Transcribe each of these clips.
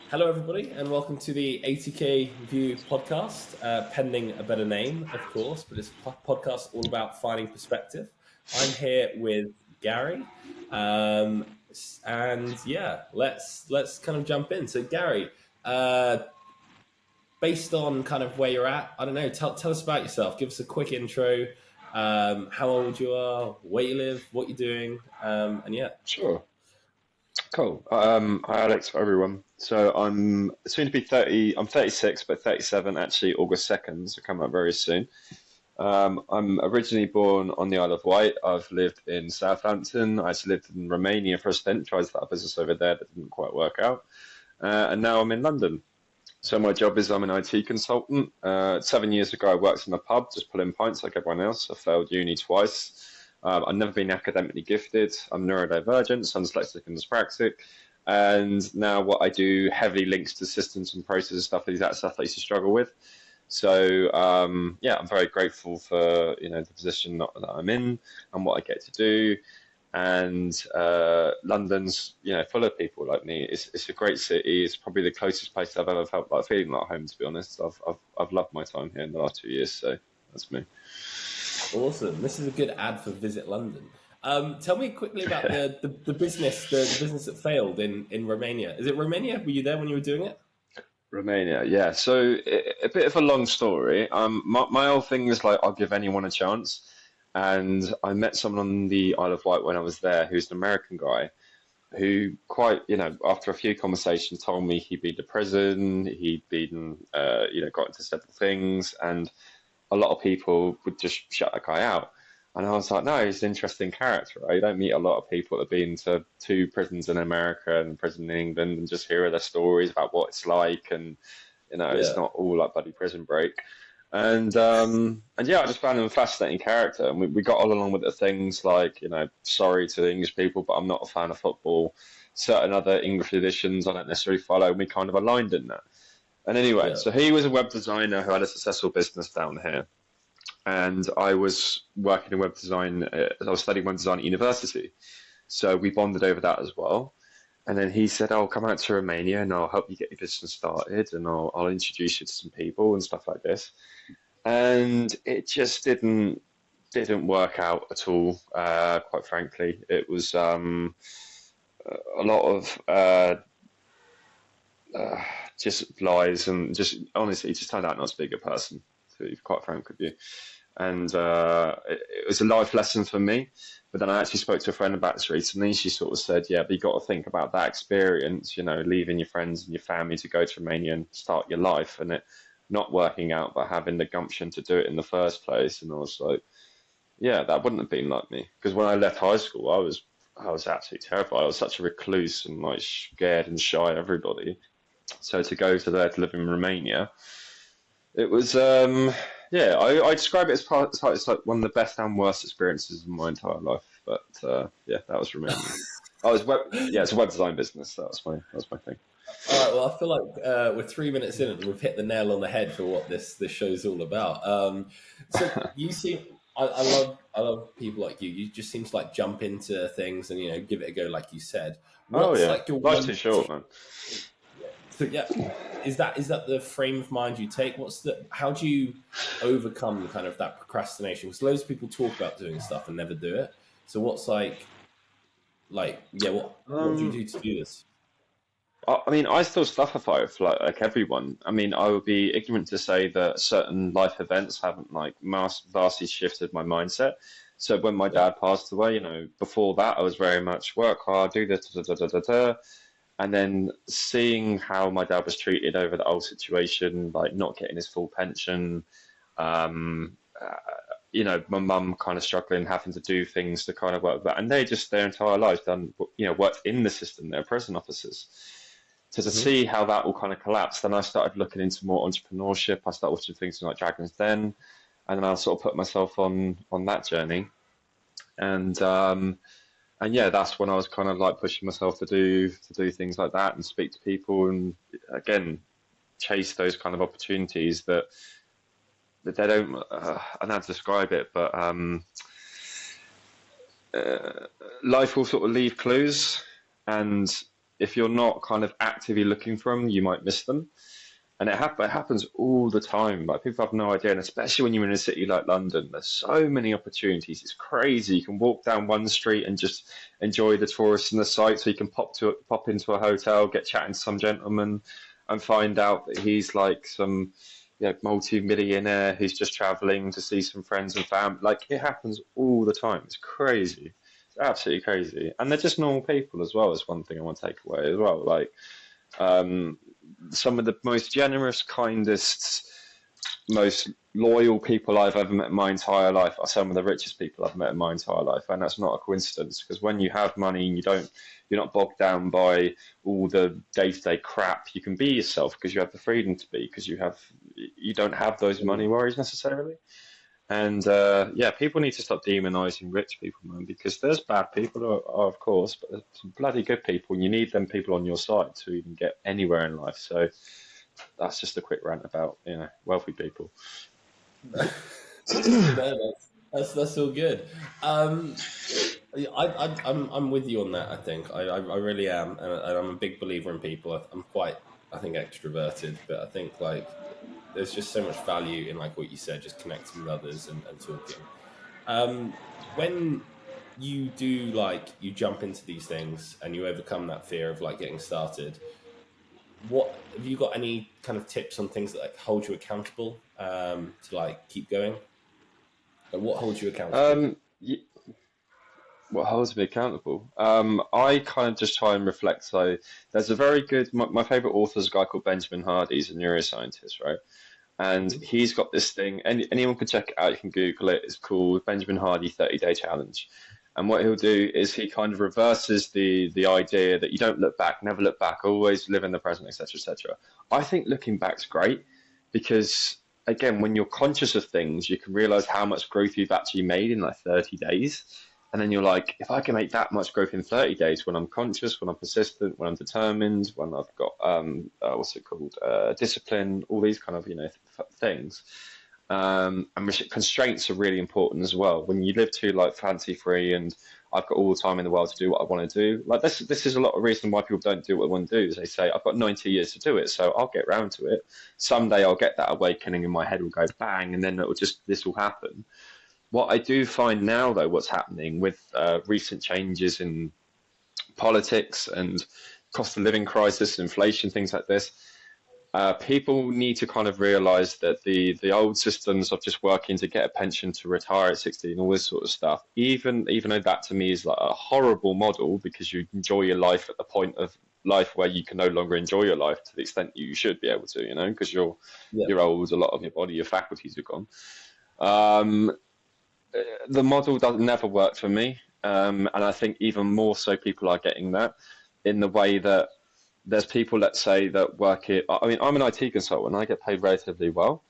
Hello, everybody, and welcome to the 80K View podcast, pending a better name, of course, but it's a podcast all about finding perspective. I'm here with Gary, and yeah, let's kind of jump in. So, Gary, uh, based on kind of where you're at, I don't know, tell us about yourself. Give us a quick intro, how old you are, where you live, what you're doing, and yeah. Sure. Cool. Hi Alex, for everyone. So I'm soon to be 30. I'm 36, but 37 actually August 2nd, so come up very soon. I'm originally born on the Isle of Wight. I've lived in Southampton. I actually lived in Romania for a stint, tried to start a business over there that didn't quite work out. And now I'm in London. So my job is I'm an IT consultant. 7 years ago, I worked in a pub, just pulling pints like everyone else. I failed uni twice. I've never been academically gifted. I'm neurodivergent, so I'm dyslexic and dyspraxic. And now what I do heavily links to systems and processes, stuff like that stuff I used to struggle with. So yeah, I'm very grateful for the position that I'm in and what I get to do. And London's full of people like me. It's a great city. It's probably the closest place I've ever felt like feeling like home. To be honest, I've loved my time here in the last 2 years. So that's me. Awesome. This is a good ad for Visit London. Tell me quickly about the business, the business that failed in Romania. Is it Romania? Were you there when you were doing it? Romania, yeah. So a bit of a long story. My whole thing is like I'll give anyone a chance, and I met someone on the Isle of Wight when I was there, who's an American guy, who quite, after a few conversations, told me he'd been to prison, he'd been, got into several things, and a lot of people would just shut that guy out. And I was like, no, he's an interesting character, right? You don't meet a lot of people that have been to two prisons in America and prison in England and just hear their stories about what it's like. And, it's Yeah. not all like bloody Prison Break. And yeah, I just found him a fascinating character. And we got all along with the things like, sorry to the English people, but I'm not a fan of football. Certain other English editions I don't necessarily follow, and we kind of aligned in that. And anyway, Yeah. so he was a web designer who had a successful business down here, and I was working in web design. I was studying web design at university, so we bonded over that as well. And then he said, "I'll come out to Romania and I'll help you get your business started, and I'll introduce you to some people and stuff like this." And it just didn't work out at all. Quite frankly, it was a lot of just lies and just honestly, he just turned out not to be a good person. To be quite frank with you. And it was a life lesson for me. But then I actually spoke to a friend about this recently. She sort of said, "Yeah, but you got to think about that experience. Leaving your friends and your family to go to Romania and start your life, and it not working out, but having the gumption to do it in the first place." And I was like, "Yeah, that wouldn't have been like me." Because when I left high school, I was absolutely terrified. I was such a recluse and like scared and shy of everybody. So to go to there to live in Romania, it was, yeah, I describe it as part, it's like one of the best and worst experiences of my entire life. But yeah, that was Romania. Yeah, it's a web design business. That was my thing. All right. Well, I feel like we're 3 minutes in and we've hit the nail on the head for what this show's all about. So you seem, I love people like you. You just seem to like jump into things and give it a go, like you said. Oh What's yeah, like your life's too one short, tip? man. So yeah, is that the frame of mind you take? How do you overcome kind of that procrastination? Because loads of people talk about doing stuff and never do it. So what's like yeah, what do you Um, do to do this? I mean, I still suffer for it, like everyone. I mean, I would be ignorant to say that certain life events haven't like vastly shifted my mindset. So when my Yeah. dad passed away, before that, I was very much work hard, do this, da, da, da, da, da. And then seeing how my dad was treated over the whole situation, like not getting his full pension, um, my mum kind of struggling, having to do things to kind of work with that, and they just their entire lives done, worked in the system. They're prison officers. So to Hmm. see how that all kind of collapsed, then I started looking into more entrepreneurship. I started watching things like Dragon's Den, and then I sort of put myself on that journey. And and yeah, that's when I was kind of like pushing myself to do things like that and speak to people and again chase those kind of opportunities that they don't. I don't know how to describe it, but life will sort of leave clues, and if you're not kind of actively looking for them, you might miss them. And it happens all the time. Like people have no idea, and especially when you're in a city like London, there's so many opportunities. It's crazy. You can walk down one street and just enjoy the tourists and the sights. So you can pop into a hotel, get chatting to some gentleman, and find out that he's like some multi-millionaire who's just traveling to see some friends and family. Like it happens all the time. It's crazy. It's absolutely crazy. And they're just normal people as well. Is one thing I want to take away as well. Like um, some of the most generous, kindest, most loyal people I've ever met in my entire life are some of the richest people I've met in my entire life, and that's not a coincidence. Because when you have money and you're not bogged down by all the day-to-day crap. You can be yourself because you have the freedom to be, because you don't have those money worries necessarily. And yeah, people need to stop demonizing rich people, man, because there's bad people, of course, but there's some bloody good people, and you need them people on your side to even get anywhere in life. So that's just a quick rant about wealthy people. No, that's all good. I'm with you on that. I think I really am, and I'm a big believer in people. I'm quite, I think, extroverted, but I think like there's just so much value in like what you said, just connecting with others and talking. When you do like you jump into these things and you overcome that fear of like getting started, what have you got any kind of tips on things that like hold you accountable to like keep going? Like, what holds you accountable? Um, what holds me accountable? I kind of just try and reflect. So there's a very good, my favorite author is a guy called Benjamin Hardy. He's a neuroscientist, right? And Hmm. he's got this thing, and anyone can check it out, you can Google it. It's called Benjamin Hardy 30-Day Challenge. And what he'll do is he kind of reverses the idea that you don't look back, never look back, always live in the present, etc., etc. I think looking back's great because, again, when you're conscious of things, you can realize how much growth you've actually made in like 30 days. And then you're like, if I can make that much growth in 30 days, when I'm conscious, when I'm persistent, when I'm determined, when I've got what's it called, discipline, all these kind of things. And constraints are really important as well. When you live too like fancy free and I've got all the time in the world to do what I want to do, like this is a lot of reason why people don't do what they want to do. Is they say I've got 90 years to do it, so I'll get round to it. Someday I'll get that awakening, and my head will go bang, and then this will happen. What I do find now, though, what's happening with recent changes in politics and cost of living crisis, inflation, things like this, people need to kind of realize that the old systems of just working to get a pension to retire at 60 and all this sort of stuff, even though that to me is like a horrible model because you enjoy your life at the point of life where you can no longer enjoy your life to the extent you should be able to, because Yeah. you're old, a lot of your body, your faculties are gone. Um, the model does never work for me, and I think even more so people are getting that in the way that there's people, let's say, that work it. I mean, I'm an IT consultant. I get paid relatively well,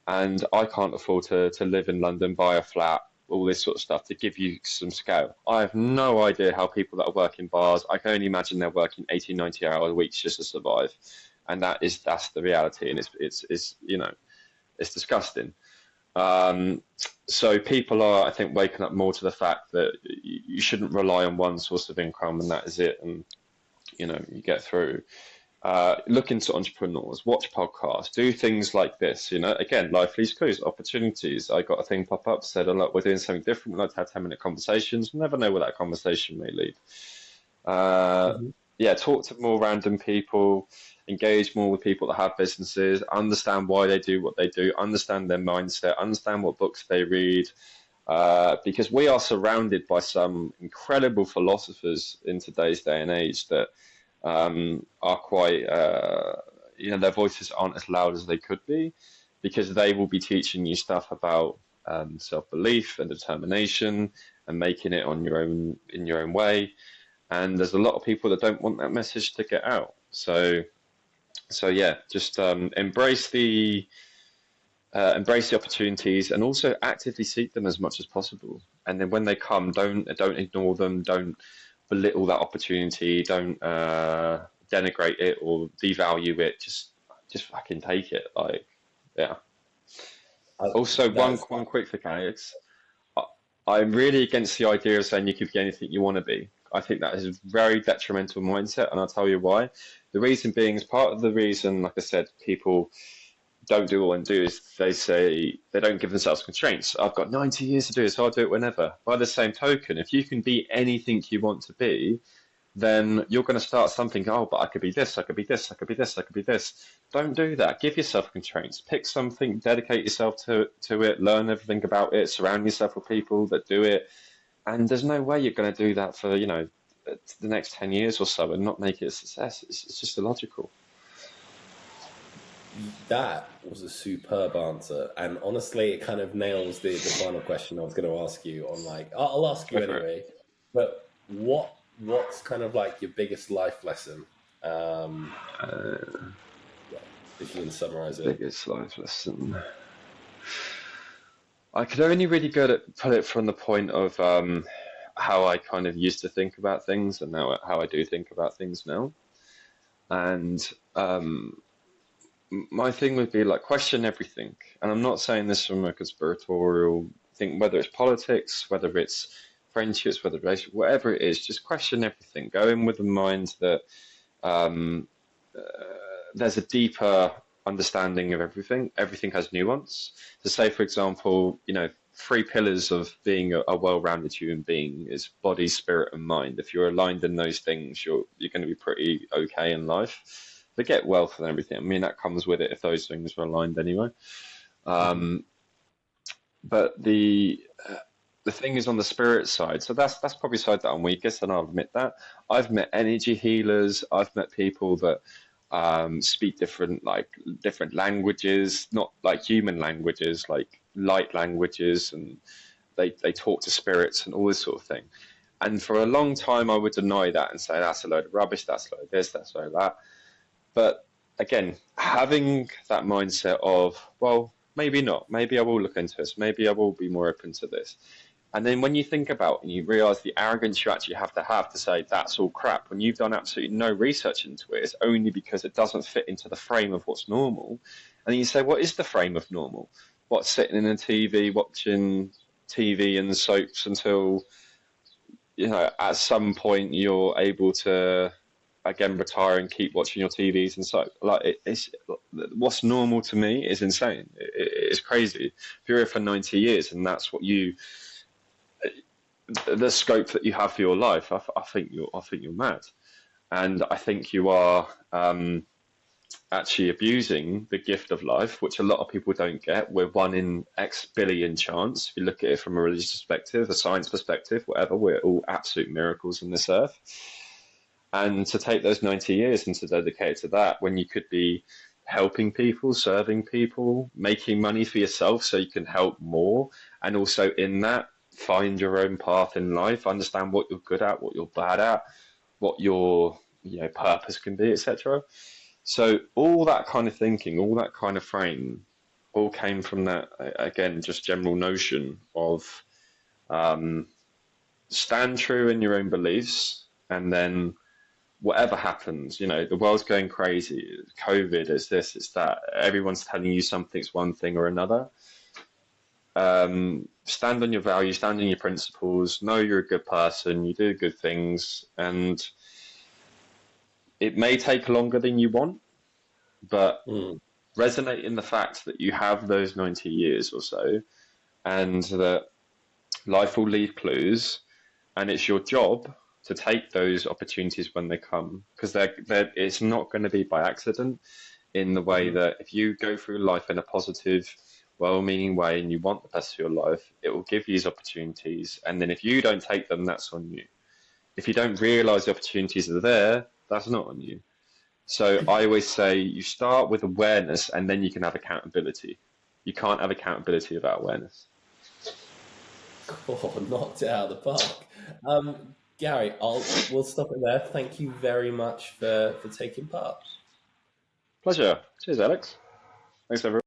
and I can't afford to live in London, buy a flat, all this sort of stuff to give you some scale. I have no idea how people that are working bars, I can only imagine they're working 80, 90 hour weeks just to survive. And that's the reality. And it's disgusting. Um, so people are, I think, waking up more to the fact that you shouldn't rely on one source of income and that is it. And, you get through. Look into entrepreneurs, watch podcasts, do things like this. Again, life leaves clues, opportunities. I got a thing pop up, said, oh, look, we're doing something different. We'd like to have 10-minute conversations. Never know where that conversation may lead. Uh, Hmm. yeah, talk to more random people, engage more with people that have businesses, understand why they do what they do, understand their mindset, understand what books they read. Because we are surrounded by some incredible philosophers in today's day and age that are quite, their voices aren't as loud as they could be because they will be teaching you stuff about self-belief and determination and making it on your own in your own way. And there's a lot of people that don't want that message to get out. So yeah, just embrace the opportunities and also actively seek them as much as possible. And then when they come, don't ignore them. Don't belittle that opportunity. Don't denigrate it or devalue it. Just fucking take it. Like, yeah. I, Also, that's one quick thing, Alex. I'm really against the idea of saying you could be anything you want to be. I think that is a very detrimental mindset, and I'll tell you why. The reason being is part of the reason, like I said, people don't do what and do is they say they don't give themselves constraints. I've got 90 years to do this, so I'll do it whenever. By the same token, if you can be anything you want to be, then you're going to start something. Oh, but I could be this, I could be this, I could be this, I could be this. Don't do that. Give yourself constraints. Pick something, dedicate yourself to it, learn everything about it, surround yourself with people that do it. And there's no way you're going to do that for, the next 10 years or so and not make it a success. It's just illogical. That was a superb answer, and honestly, it kind of nails the final question I was going to ask you. On like, I'll ask you Go for it. anyway. But what's kind of like your biggest life lesson? Yeah, if you can summarize it. Biggest life lesson. I could only really put it from the point of how I kind of used to think about things and now how I do think about things now. And my thing would be like question everything. And I'm not saying this from a conspiratorial thing, whether it's politics, whether it's friendships, whether it's whatever it is, just question everything. Go in with the mind that there's a deeper understanding of everything. Everything has nuance. To say, for example, 3 pillars of being a well-rounded human being is body, spirit, and mind. If you're aligned in those things, you're going to be pretty okay in life. Forget wealth and everything. I mean, that comes with it if those things are aligned anyway. But the thing is on the spirit side. So that's probably the side that I'm weakest, and I'll admit that. I've met energy healers. I've met people that speak different languages, not like human languages, like light languages, and they talk to spirits and all this sort of thing. And for a long time, I would deny that and say that's a load of rubbish, that's a load of this, that's a load of that. But again, having that mindset of, well, maybe not, maybe I will look into this, maybe I will be more open to this. And then when you think about it and you realize the arrogance you actually have to say that's all crap, when you've done absolutely no research into it, it's only because it doesn't fit into the frame of what's normal. And then you say, what is the frame of normal? What's sitting in a TV, watching TV and soaps until, at some point you're able to, again, retire and keep watching your TVs and so it's what's normal to me is insane. It's crazy. If you're here for 90 years and that's what the scope that you have for your life, I think you're mad, and I think you are actually abusing the gift of life, which a lot of people don't get. We're 1 in X billion chance. If you look at it from a religious perspective, a science perspective, whatever, we're all absolute miracles on this earth. And to take those 90 years and to dedicate to that when you could be helping people, serving people, making money for yourself so you can help more, and also in that find your own path in life, understand what you're good at, what you're bad at, what your purpose can be, etc. So all that kind of thinking, all that kind of frame, all came from that, again, just general notion of stand true in your own beliefs, and then whatever happens, the world's going crazy, COVID, it's this, it's that, everyone's telling you something's one thing or another. Stand on your values, stand on your principles, know you're a good person, you do good things, and it may take longer than you want, but resonate in the fact that you have those 90 years or so, and that life will leave clues, and it's your job to take those opportunities when they come, because it's not going to be by accident, in the way that if you go through life in a positive, well-meaning way and you want the best for your life, it will give you these opportunities, and then if you don't take them, that's on you. If you don't realize the opportunities are there, that's not on you. So I always say you start with awareness and then you can have accountability. You can't have accountability without awareness. Oh, knocked it out of the park. Gary, we'll stop it there. Thank you very much for taking part. Pleasure. Cheers, Alex. Thanks, everyone.